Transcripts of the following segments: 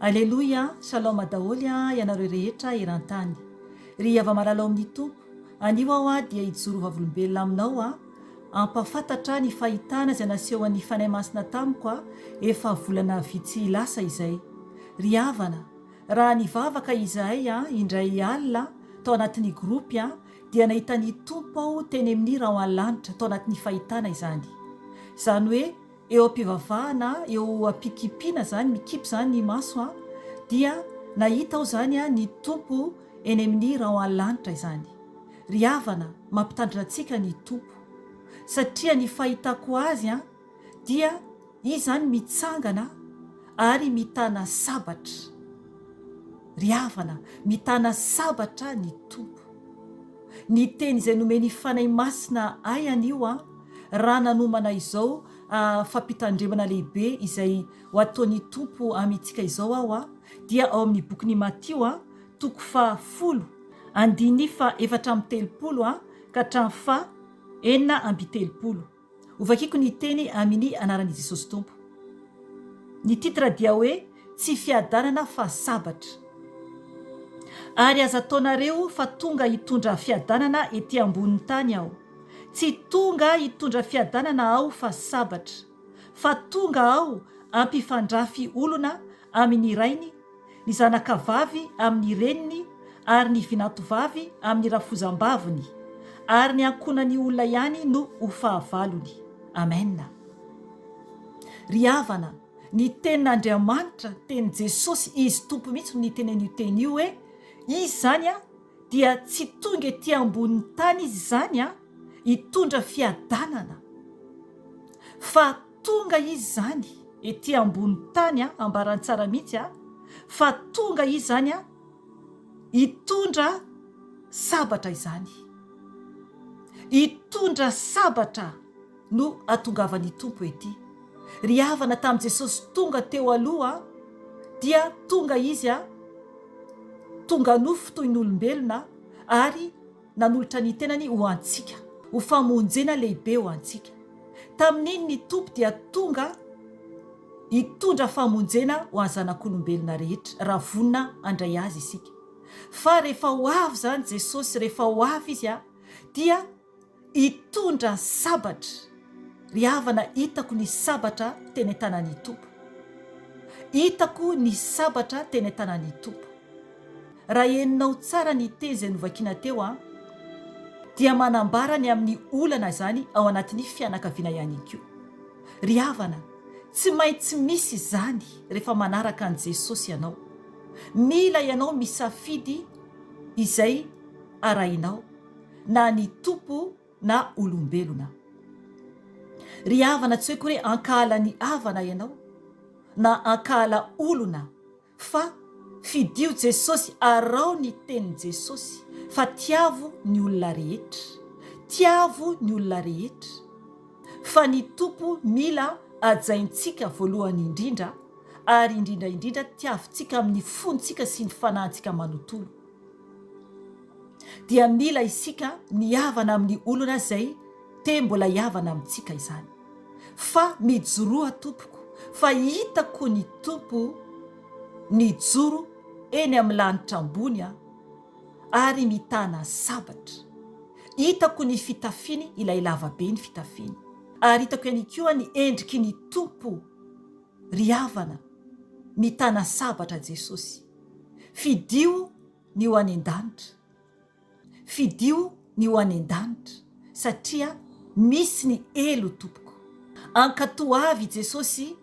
Aleloia, shalom daholo ianareo rehetra eran-tany. Ry ava-malala amin'ny tompo, anio aho dia hijoro vavolombelona aminao ampafantatra ny fahitana izay naseho an'ny fanahy masina tamiko efa volana vitsy lasa izay. Ry havana, raha nivavaka izahay indray alina tao anatin'ny gropy dia nahita ny tompo aho teny amin'ny raha ho an-lanitra tao anatin'ny fahitana izany. Izany hoe eo am-pivavahana, eo am-pikipiana zany, mikipy zany ny maso dia nahita aho zany ny tompo eny amin'ny raha ho an-lanitra izany. Ry havana, mampitandrina antsika ny tompo satria ny fahitako azy dia izy zany mitsangana ary mitana sabatra. Ry havana, mitana sabatra ny tompo. Ny teny izay nomeny fanahy masina ay anio raha nanomana izao fampitandremana lehibe izay ho ataon'ny tompo amintsika izao aho dia ao amin'ny bokin'ny Matio toko 10 andiny 4:7 ka hatramin'ny 4:9. Ovakiko ny teny amin'ny anaran'i Jesosy Tompo. Ny titra dia hoe tsy fiadanana fa sabatra. Ary aza ataonareo fa tonga hitondra fiadanana ety ambonin'ny tany aho. Tsy tonga hitondra fiadanana aho fa sabatra, fa tonga aho ampifandrafy olona amin'ny rainy, ny zanakavavy amin'ny reniny, ary ny vinatovavy amin'ny rafozam-bavony, ary ny ankonan'ny olona ihany no ho fahavalony. Amen. Ry havana, ny tenin'Andriamanitra, teny Jesosy, izy tompo mihitsy ny tenen'io teny io hoe izy zany dia tsy tonga ety ambonin'ny tany izy zany hitondra fiadanana, fa tonga izy zany ety ambonin'ny tany ambarany tsara mihitsy fa tonga izy zany hitondra sabatra izany. Hitondra sabatra no atongavany tompo ety. Ry havana, tamin'i Jesosy tonga teo aloha dia tonga izy tonga nofo toy ny olombelona ary nanolotra ny tenany ho antsika, ho famonjena lehibe ho antsika. Tamin'iny ny tompo dia tonga hitondra famonjena ho any zanak'olombelona rehetra raha vonina andray azy isika. Fa rehefa ho avy zany Jesosy, rehefa ho avy izy dia hitondra sabatra. Ry havana, hitako ny sabatra teny an-tanan'ny tompo. Hitako ny sabatra teny an-tanan'ny tompo. Raha heninao tsara ny teny izay novakiana teo dia manambara ny amin'ny olana zany ao anatin'ny fianakaviana ihany koa. Ry havana, tsy maintsy misy izany rehefa manaraka an' Jesosy ianao. Mila ianao misafidy izay arahinao, na ny tompo na olombelona. Ry havana, tsy hoe koa hoe ankahala ny havana ianao na ankahala olona, fa fidio Jesosy, arao ny tenin' Jesosy fa tiavo ny olona rehetra, tiavo ny olona rehetra. Fa ny tompo mila ajaintsika voalohany indrindra, ary indrindra tiavintsika amin'ny fontsika sy ny fanahintsika manontolo. Dia mila isika mihavana amin'ny olona izay te mbola hihavana amintsika izany. Fa mijoroa tompoko, fa hitako ny tompo nijoro eny amin'ny lanitra ambony ary mitana sabatra. Hitako ny fitafiny, ilay lavabe ny fitafiny, ary hitako ihany koa ny endriky ny tompo. Ry havana, mitana sabatra Jesosy. Fidio ny ho any an-danitra, fidio ny ho any an-danitra, satria misy ny elo tompoko. Ankatoa avy Jesosy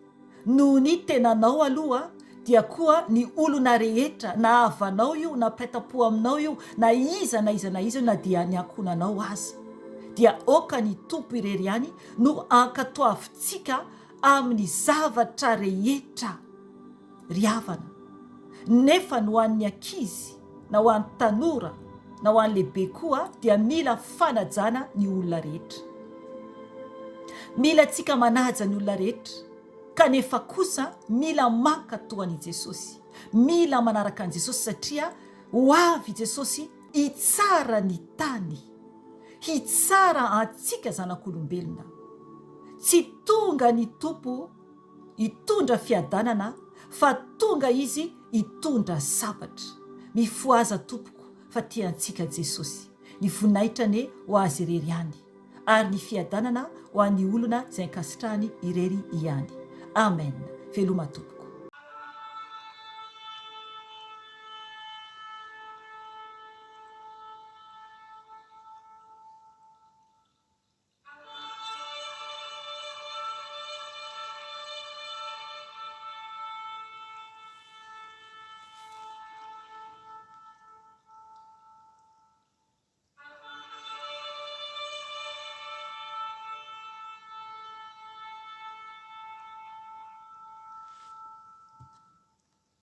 noho ny tenanao aloha dia koa ny olona rehetra, na havanao io, na paitapo aminao io, na iza na dia ny ankonanao azy, dia oka ny tompo irery ihany no ankatoavintsika amin'ny zavatra rehetra. Ry havana, nefa no an'ny ankizy, na ho an'ny tanora, na ho an'ny lehibe koa dia mila fanajana ny olona rehetra. Mila tsika manaja ny olona rehetra, kanefa kosa mila mankatoan'i Jesosy, mila manaraka an' Jesosy, satria ho avy Jesosy hitsara ny tany, hitsara antsika zanak'olombelona. Tsy tonga ny tompo hitondra fiadanana fa tonga izy hitondra zavatra. Mifoaza tompoko fa tiantsika Jesosy. Ny voninahitra ho azy irery ihany, ary ny fiadanana ho an'ny olona izay ankasitrahany irery ihany. Amen. Veloma tompoko.